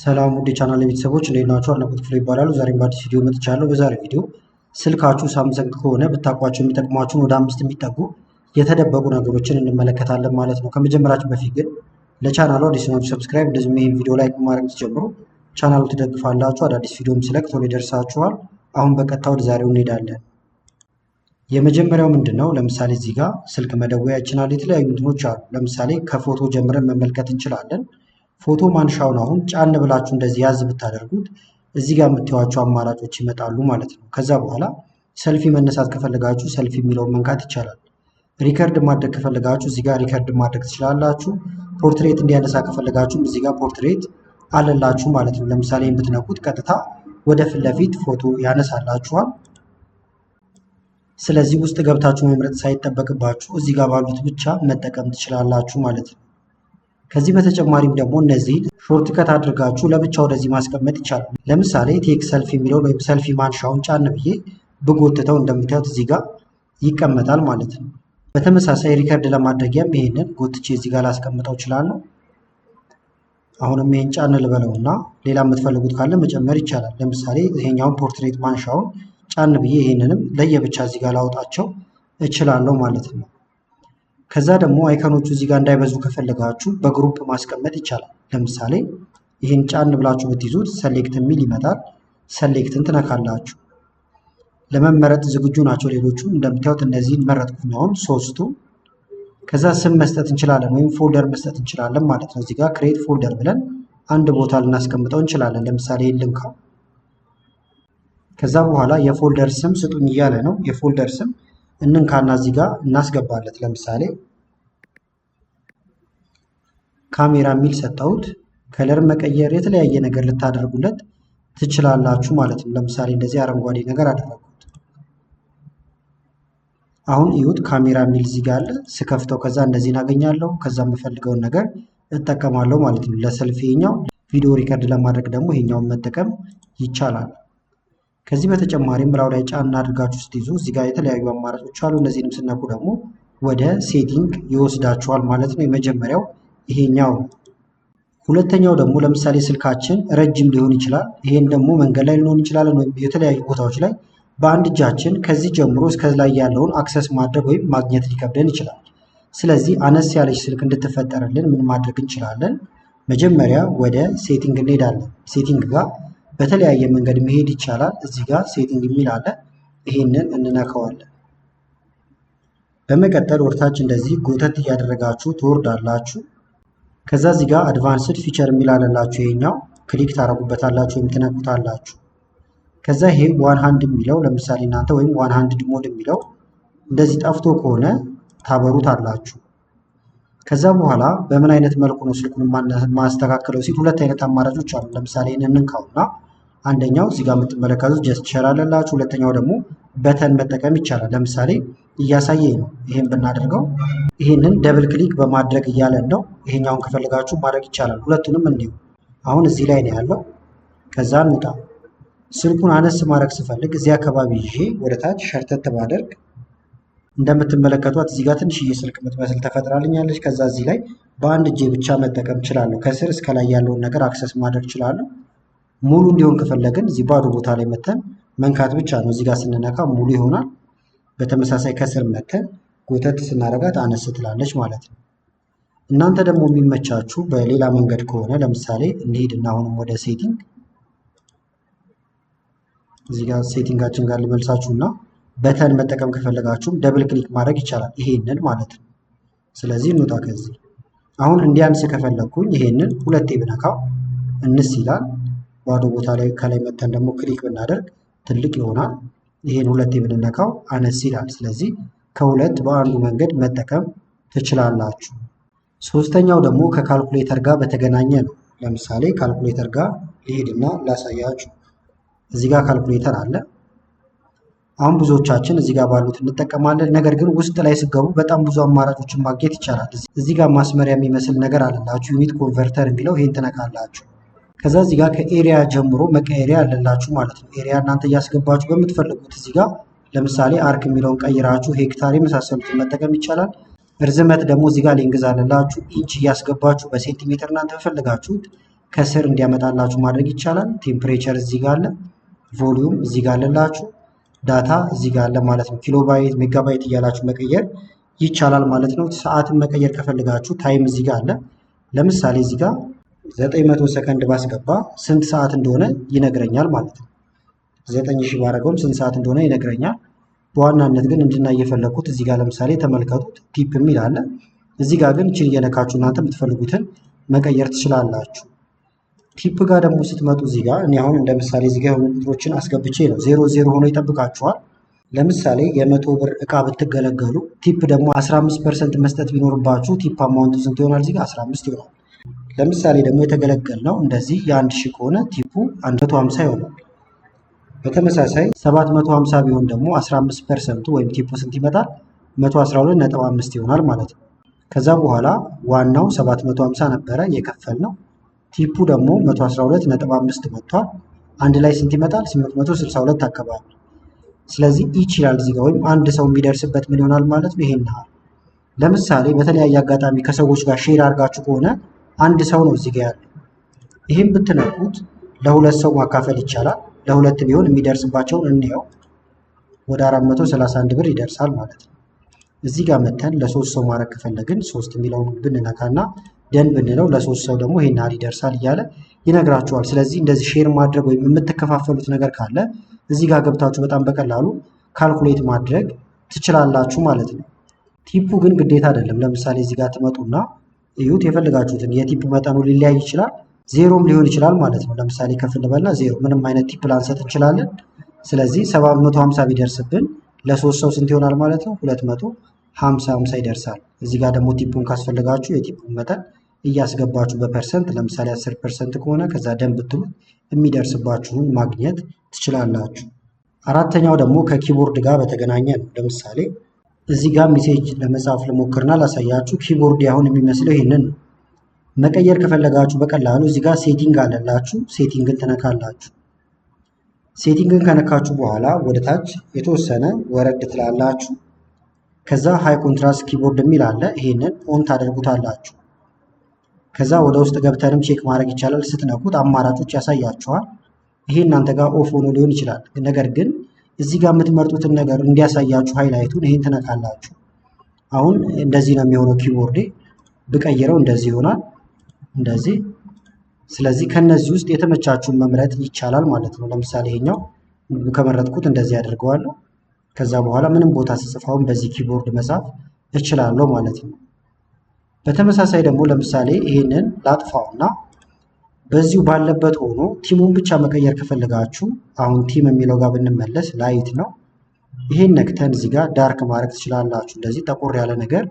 ሰላም ውድ የቻናል ቤተሰቦች እንዴት ናችሁ? አድናቆት ክፍሌ ይባላሉ። ዛሬም በአዲስ ቪዲዮ መጥቻለሁ። በዛሬ ቪዲዮ ስልካችሁ ሳምሰንግ ከሆነ ብታውቋቸው የሚጠቅሟችሁን ወደ 5 የሚጠጉ የተደበቁ ነገሮችን እንመለከታለን ማለት ነው። ከመጀመራችን በፊት ግን ለቻናሉ አዲስ ናችሁ ሰብስክራይብ፣ እንደዚሁም ይህን ቪዲዮ ላይክ ማድረግ ትጀምሩ ቻናሉ ትደግፋላችሁ። አዳዲስ ቪዲዮም ሲለቅ ቶሎ ይደርሳችኋል። አሁን በቀጥታ ወደ ዛሬው እንሄዳለን። የመጀመሪያው ምንድነው? ለምሳሌ እዚህ ጋር ስልክ መደወያችን አለ። የተለያዩ እንትኖች አሉ። ለምሳሌ ከፎቶ ጀምረን መመልከት እንችላለን። ፎቶ ማንሻውን አሁን ጫን ብላችሁ እንደዚህ ያዝ ብታደርጉት እዚህ ጋር የምታዩዋቸው አማራጮች ይመጣሉ ማለት ነው። ከዛ በኋላ ሰልፊ መነሳት ከፈለጋችሁ ሰልፊ የሚለውን መንካት ይቻላል። ሪከርድ ማድረግ ከፈለጋችሁ እዚህ ጋር ሪከርድ ማድረግ ትችላላችሁ። ፖርትሬት እንዲያነሳ ከፈለጋችሁም እዚህ ጋር ፖርትሬት አለላችሁ ማለት ነው። ለምሳሌ ብትነኩት ቀጥታ ወደ ፊት ለፊት ፎቶ ያነሳላችኋል። ስለዚህ ውስጥ ገብታችሁ መምረጥ ሳይጠበቅባችሁ እዚህ ጋር ባሉት ብቻ መጠቀም ትችላላችሁ ማለት ነው። ከዚህ በተጨማሪም ደግሞ እነዚህ ሾርት ከት አድርጋችሁ ለብቻ ወደዚህ ማስቀመጥ ይቻላል። ለምሳሌ ቴክ ሰልፊ የሚለውን ወይም ሰልፊ ማንሻውን ጫን ብዬ ብጎትተው እንደምታዩት እዚህ ጋር ይቀመጣል ማለት ነው። በተመሳሳይ ሪከርድ ለማድረጊያም ይሄንን ጎትቼ እዚህ ጋር ላስቀምጠው እችላለሁ። አሁንም ይሄን ጫን ልበለውና ሌላ የምትፈልጉት ካለ መጨመር ይቻላል። ለምሳሌ ይሄኛውን ፖርትሬት ማንሻውን ጫን ብዬ ይሄንንም ለየብቻ እዚህ ጋር ላውጣቸው እችላለሁ ማለት ነው። ከዛ ደግሞ አይከኖቹ እዚህ ጋር እንዳይበዙ ከፈለጋችሁ በግሩፕ ማስቀመጥ ይቻላል። ለምሳሌ ይህን ጫን ብላችሁ ብትይዙት ሰሌክት የሚል ይመጣል። ሰሌክትን ትነካላችሁ። ለመመረጥ ዝግጁ ናቸው ሌሎቹ። እንደምታዩት እነዚህን መረጥኩኝ አሁን ሶስቱ። ከዛ ስም መስጠት እንችላለን ወይም ፎልደር መስጠት እንችላለን ማለት ነው። እዚህ ጋር ክሬት ፎልደር ብለን አንድ ቦታ ልናስቀምጠው እንችላለን። ለምሳሌ ልንካው። ከዛ በኋላ የፎልደር ስም ስጡኝ እያለ ነው። የፎልደር ስም እንንካና እዚህ ጋር እናስገባለት። ለምሳሌ ካሜራ የሚል ሰጠሁት። ከለር መቀየር የተለያየ ነገር ልታደርጉለት ትችላላችሁ ማለት ነው። ለምሳሌ እንደዚህ አረንጓዴ ነገር አደረጉት። አሁን ይሁት ካሜራ የሚል እዚህ ጋር አለ። ስከፍተው ከዛ እንደዚህ እናገኛለሁ። ከዛ የምፈልገውን ነገር እጠቀማለሁ ማለት ነው። ለሰልፊኛው ቪዲዮ ሪከርድ ለማድረግ ደግሞ ይሄኛውን መጠቀም ይቻላል። ከዚህ በተጨማሪም ብላው ላይ ጫን አድርጋችሁ ስትይዙ እዚህ ጋር የተለያዩ አማራጮች አሉ። እነዚህንም ስነኩ ደግሞ ወደ ሴቲንግ ይወስዳችኋል ማለት ነው። የመጀመሪያው ይሄኛው። ሁለተኛው ደግሞ ለምሳሌ ስልካችን ረጅም ሊሆን ይችላል። ይሄን ደግሞ መንገድ ላይ ሊሆን ይችላል ወይም የተለያዩ ቦታዎች ላይ በአንድ እጃችን ከዚህ ጀምሮ እስከ ላይ ያለውን አክሰስ ማድረግ ወይም ማግኘት ሊከብደን ይችላል። ስለዚህ አነስ ያለች ስልክ እንድትፈጠርልን ምን ማድረግ እንችላለን? መጀመሪያ ወደ ሴቲንግ እንሄዳለን። ሴቲንግ ጋር በተለያየ መንገድ መሄድ ይቻላል። እዚህ ጋር ሴቲንግ የሚል አለ። ይሄንን እንነካዋለን። በመቀጠል ወርታች እንደዚህ ጎተት እያደረጋችሁ ትወርዳላችሁ። ከዛ እዚህ ጋር አድቫንስድ ፊቸር የሚል አለላችሁ። ይሄኛው ክሊክ ታረጉበታላችሁ ወይም ትነኩታላችሁ። ከዛ ይሄ ዋን ሃንድ የሚለው ለምሳሌ እናንተ ወይም ዋን ሃንድ ሞድ የሚለው እንደዚህ ጠፍቶ ከሆነ ታበሩታላችሁ። ከዛ በኋላ በምን አይነት መልኩ ነው ስልኩን ማስተካከለው ሲል ሁለት አይነት አማራጮች አሉ። ለምሳሌ ይሄንን እንካውና አንደኛው እዚህ ጋር የምትመለከቱት ጀስቸር አለላችሁ። ሁለተኛው ደግሞ በተን መጠቀም ይቻላል። ለምሳሌ እያሳየኝ ነው። ይሄን ብናደርገው ይሄንን ደብል ክሊክ በማድረግ እያለን ነው። ይሄኛውን ከፈለጋችሁ ማድረግ ይቻላል። ሁለቱንም እንዲሁ። አሁን እዚህ ላይ ነው ያለው። ከዛ እንውጣ። ስልኩን አነስ ማድረግ ስፈልግ እዚህ አካባቢ ይዤ ወደ ታች ሸርተት ባደርግ እንደምትመለከቷት እዚህ ጋር ትንሽዬ ስልክ የምትመስል ተፈጥራልኛለች። ከዛ እዚህ ላይ በአንድ እጄ ብቻ መጠቀም እችላለሁ። ከስር እስከ ላይ ያለውን ነገር አክሰስ ማድረግ እችላለሁ። ሙሉ እንዲሆን ከፈለግን እዚህ ባዶ ቦታ ላይ መተን መንካት ብቻ ነው። እዚህ ጋር ስንነካ ሙሉ ይሆናል። በተመሳሳይ ከስር መተን ጎተት ስናደርጋት አነስ ትላለች ማለት ነው። እናንተ ደግሞ የሚመቻችሁ በሌላ መንገድ ከሆነ ለምሳሌ እንሄድና አሁንም ወደ ሴቲንግ እዚህ ጋር ሴቲንጋችን ጋር ልመልሳችሁና በተን መጠቀም ከፈለጋችሁም ደብል ክሊክ ማድረግ ይቻላል። ይሄንን ማለት ነው። ስለዚህ እንውጣ ከዚህ። አሁን እንዲያንስ ከፈለግኩኝ ይሄንን ሁለቴ ብነካው እንስ ይላል። ባዶ ቦታ ላይ ከላይ መተን ደግሞ ክሊክ ብናደርግ ትልቅ ይሆናል። ይሄን ሁለቴ ብንነካው አነስ ይላል። ስለዚህ ከሁለት በአንዱ መንገድ መጠቀም ትችላላችሁ። ሶስተኛው ደግሞ ከካልኩሌተር ጋር በተገናኘ ነው። ለምሳሌ ካልኩሌተር ጋር ልሄድና ላሳያችሁ። እዚህ ጋር ካልኩሌተር አለ። አሁን ብዙዎቻችን እዚህ ጋር ባሉት እንጠቀማለን። ነገር ግን ውስጥ ላይ ስገቡ በጣም ብዙ አማራጮችን ማግኘት ይቻላል። እዚህ ጋር ማስመሪያ የሚመስል ነገር አለላችሁ። ዩኒት ኮንቨርተር የሚለው ይሄን ትነካላችሁ። ከዛ እዚህ ጋር ከኤሪያ ጀምሮ መቀየሪያ አለላችሁ ማለት ነው። ኤሪያ እናንተ እያስገባችሁ በምትፈልጉት እዚህ ጋር ለምሳሌ አርክ የሚለውን ቀይራችሁ ሄክታር የመሳሰሉትን መጠቀም ይቻላል። ርዝመት ደግሞ እዚህ ጋር ሌንግዝ አለላችሁ። ኢንች እያስገባችሁ በሴንቲሜትር እናንተ በፈለጋችሁት ከስር እንዲያመጣላችሁ ማድረግ ይቻላል። ቴምፕሬቸር እዚህ ጋር አለ፣ ቮሊዩም እዚህ ጋር አለላችሁ፣ ዳታ እዚህ ጋር አለ ማለት ነው። ኪሎባይት ሜጋባይት እያላችሁ መቀየር ይቻላል ማለት ነው። ሰዓትን መቀየር ከፈልጋችሁ ታይም እዚህ ጋር አለ። ለምሳሌ እዚህ ጋር 900 ሰከንድ ባስገባ ስንት ሰዓት እንደሆነ ይነግረኛል ማለት ነው። 9000 ባረገውም ስንት ሰዓት እንደሆነ ይነግረኛል። በዋናነት ግን እንድናይ የፈለኩት እዚህ ጋር ለምሳሌ ተመልከቱት፣ ቲፕ የሚል አለ። እዚህ ጋር ግን እችን እየነካችሁ እናንተ የምትፈልጉትን መቀየር ትችላላችሁ። ቲፕ ጋር ደግሞ ስትመጡ እዚህ ጋር እኔ አሁን እንደ ምሳሌ እዚህ ጋር የሆኑ ቁጥሮችን አስገብቼ ነው 00 ሆኖ ይጠብቃችኋል። ለምሳሌ የ100 ብር እቃ ብትገለገሉ ቲፕ ደግሞ 15% መስጠት ቢኖርባችሁ ቲፕ አማውንቱ ስንት ይሆናል? እዚህ ጋር 15 ይሆናል። ለምሳሌ ደግሞ የተገለገልነው እንደዚህ የ1000 ከሆነ ቲፑ 150 ይሆናል። በተመሳሳይ 750 ቢሆን ደግሞ 15% ወይም ቲፑ ስንት ይመጣል? 112.5 ይሆናል ማለት ነው። ከዛ በኋላ ዋናው 750 ነበረ የከፈልነው፣ ቲፑ ደግሞ 112.5 መጥቷል። አንድ ላይ ስንት ይመጣል? 862 አካባቢ። ስለዚህ ይችላል እዚህ ጋር ወይም አንድ ሰው የሚደርስበት ምን ይሆናል ማለት ነው? ይሄን ያህል። ለምሳሌ በተለያየ አጋጣሚ ከሰዎች ጋር ሼር አድርጋችሁ ከሆነ አንድ ሰው ነው እዚህ ጋር ያለው። ይህም ብትነኩት ለሁለት ሰው ማካፈል ይቻላል። ለሁለት ቢሆን የሚደርስባቸውን እንየው። ወደ 431 ብር ይደርሳል ማለት ነው። እዚህ ጋር መተን ለሶስት ሰው ማድረግ ከፈለግን 3 የሚለውን ብንነካና ደን ብንለው ለሶስት ሰው ደግሞ ይሄን ያህል ይደርሳል እያለ ይነግራችኋል። ስለዚህ እንደዚህ ሼር ማድረግ ወይም የምትከፋፈሉት ነገር ካለ እዚህ ጋር ገብታችሁ በጣም በቀላሉ ካልኩሌት ማድረግ ትችላላችሁ ማለት ነው። ቲፑ ግን ግዴታ አይደለም። ለምሳሌ እዚህ ጋር ትመጡና እዩት፣ የፈለጋችሁትን የቲፕ መጠኑ ሊለያይ ይችላል። ዜሮም ሊሆን ይችላል ማለት ነው። ለምሳሌ ከፍ እንበልና ዜሮ ምንም አይነት ቲፕ ላንሰጥ እንችላለን። ስለዚህ 750 ቢደርስብን ለሶስት ሰው ስንት ይሆናል ማለት ነው? 250 ይደርሳል። እዚህ ጋር ደግሞ ቲፑን ካስፈለጋችሁ የቲፑን መጠን እያስገባችሁ በፐርሰንት ለምሳሌ 10% ከሆነ ከዛ ደን ብትሉት የሚደርስባችሁን ማግኘት ትችላላችሁ። አራተኛው ደግሞ ከኪቦርድ ጋር በተገናኘ ነው። ለምሳሌ እዚህ ጋር ሜሴጅ ለመጻፍ ልሞክርና ላሳያችሁ። ኪቦርድ አሁን የሚመስለው ይህንን ነው። መቀየር ከፈለጋችሁ በቀላሉ እዚህ ጋር ሴቲንግ አለላችሁ። ሴቲንግን ትነካላችሁ። ሴቲንግን ከነካችሁ በኋላ ወደ ታች የተወሰነ ወረድ ትላላችሁ። ከዛ ሃይ ኮንትራስት ኪቦርድ የሚል አለ። ይሄንን ኦን ታደርጉታላችሁ። ከዛ ወደ ውስጥ ገብተንም ቼክ ማድረግ ይቻላል። ስትነኩት አማራጮች ያሳያችኋል። ይሄ እናንተ ጋር ኦፍ ሆኖ ሊሆን ይችላል። ነገር ግን እዚህ ጋር የምትመርጡትን ነገር እንዲያሳያችሁ ሃይላይቱን ይሄን ትነካላችሁ። አሁን እንደዚህ ነው የሚሆነው። ኪቦርዴ ብቀይረው እንደዚህ ይሆናል፣ እንደዚህ። ስለዚህ ከነዚህ ውስጥ የተመቻችሁን መምረጥ ይቻላል ማለት ነው። ለምሳሌ ይሄኛው ከመረጥኩት እንደዚህ አድርገዋለሁ። ከዛ በኋላ ምንም ቦታ ስጽፋውን በዚህ ኪቦርድ መጻፍ እችላለሁ ማለት ነው። በተመሳሳይ ደግሞ ለምሳሌ ይሄንን ላጥፋውና በዚሁ ባለበት ሆኖ ቲሙን ብቻ መቀየር ከፈለጋችሁ አሁን ቲም የሚለው ጋር ብንመለስ ላይት ነው። ይሄን ነክተን እዚህ ጋር ዳርክ ማድረግ ትችላላችሁ። እንደዚህ ጠቆር ያለ ነገር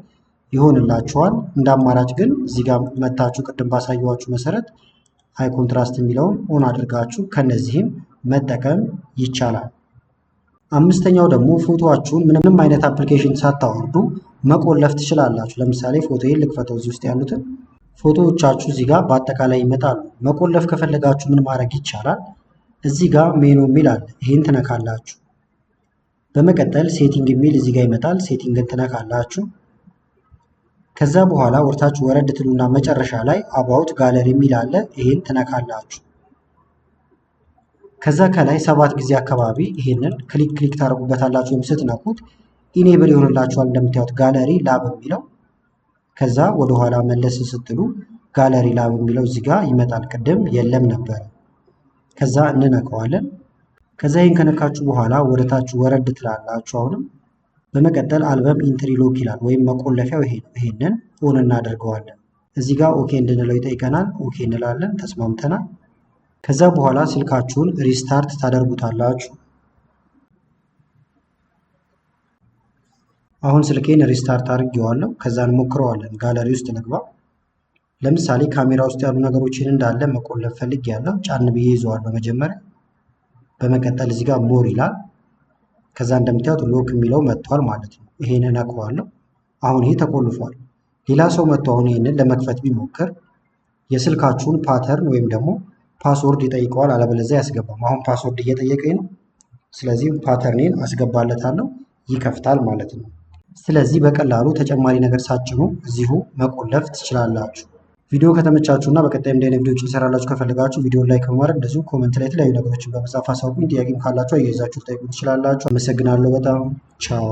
ይሆንላችኋል። እንደ አማራጭ ግን እዚህ ጋር መታችሁ ቅድም ባሳየኋችሁ መሰረት ሃይ ኮንትራስት የሚለውን ኦን አድርጋችሁ ከነዚህም መጠቀም ይቻላል። አምስተኛው ደግሞ ፎቶአችሁን ምንም አይነት አፕሊኬሽን ሳታወርዱ መቆለፍ ትችላላችሁ። ለምሳሌ ፎቶዬን ልክፈተው። እዚህ ውስጥ ያሉትን ፎቶዎቻችሁ እዚህ ጋር በአጠቃላይ ይመጣሉ። መቆለፍ ከፈለጋችሁ ምን ማድረግ ይቻላል? እዚህ ጋር ሜኑ የሚል አለ። ይሄን ትነካላችሁ። በመቀጠል ሴቲንግ የሚል እዚህ ጋር ይመጣል። ሴቲንግን ትነካላችሁ። ከዛ በኋላ ወርታችሁ ወረድ ትሉና መጨረሻ ላይ አባውት ጋለሪ የሚል አለ። ይሄን ትነካላችሁ። ከዛ ከላይ 7 ጊዜ አካባቢ ይሄንን ክሊክ ታደርጉበታላችሁ። ወይም ስትነኩት ኢኔብል ይሆንላችኋል። እንደምታዩት ጋለሪ ላብ የሚለው ከዛ ወደ ኋላ መለስ ስትሉ ጋለሪ ላብ የሚለው እዚህ ጋር ይመጣል። ቅድም የለም ነበር። ከዛ እንነካዋለን። ከዛ ይሄን ከነካችሁ በኋላ ወደ ታች ወረድ ትላላችሁ። አሁንም በመቀጠል አልበም ኢንትሪ ሎክ ይላል፣ ወይም መቆለፊያው ይሄ ነው። ይሄንን ኦን እናደርገዋለን። እዚህ ጋር ኦኬ እንድንለው ይጠይቀናል። ኦኬ እንላለን። ተስማምተናል። ከዛ በኋላ ስልካችሁን ሪስታርት ታደርጉታላችሁ። አሁን ስልኬን ሪስታርት አድርጌዋለሁ። ከዛ እንሞክረዋለን። ጋለሪ ውስጥ ልግባ። ለምሳሌ ካሜራ ውስጥ ያሉ ነገሮችን እንዳለ መቆለፍ ፈልጌያለሁ። ጫን ብዬ ይዘዋለሁ መጀመሪያ። በመቀጠል እዚህ ጋር ሞር ይላል። ከዛ እንደምታዩት ሎክ የሚለው መጥቷል ማለት ነው። ይሄንን እነካዋለሁ። አሁን ይሄ ተቆልፏል። ሌላ ሰው መጥቶ አሁን ይሄንን ለመክፈት ቢሞክር የስልካችሁን ፓተርን ወይም ደግሞ ፓስወርድ ይጠይቀዋል። አለበለዚያ ያስገባም። አሁን ፓስወርድ እየጠየቀኝ ነው። ስለዚህ ፓተርኔን አስገባለታለሁ። ይከፍታል ማለት ነው። ስለዚህ በቀላሉ ተጨማሪ ነገር ሳትጭኑ እዚሁ መቆለፍ ትችላላችሁ። ቪዲዮ ከተመቻችሁ እና በቀጣይ እንደ አይነት ቪዲዮዎች እንሰራላችሁ ከፈለጋችሁ ቪዲዮ ላይክ በማድረግ እንደዚሁም ኮመንት ላይ የተለያዩ ነገሮችን በመጻፍ አሳውቁኝ። ጥያቄም ካላችሁ አያይዛችሁ ልጠይቁኝ ትችላላችሁ። አመሰግናለሁ በጣም ቻው።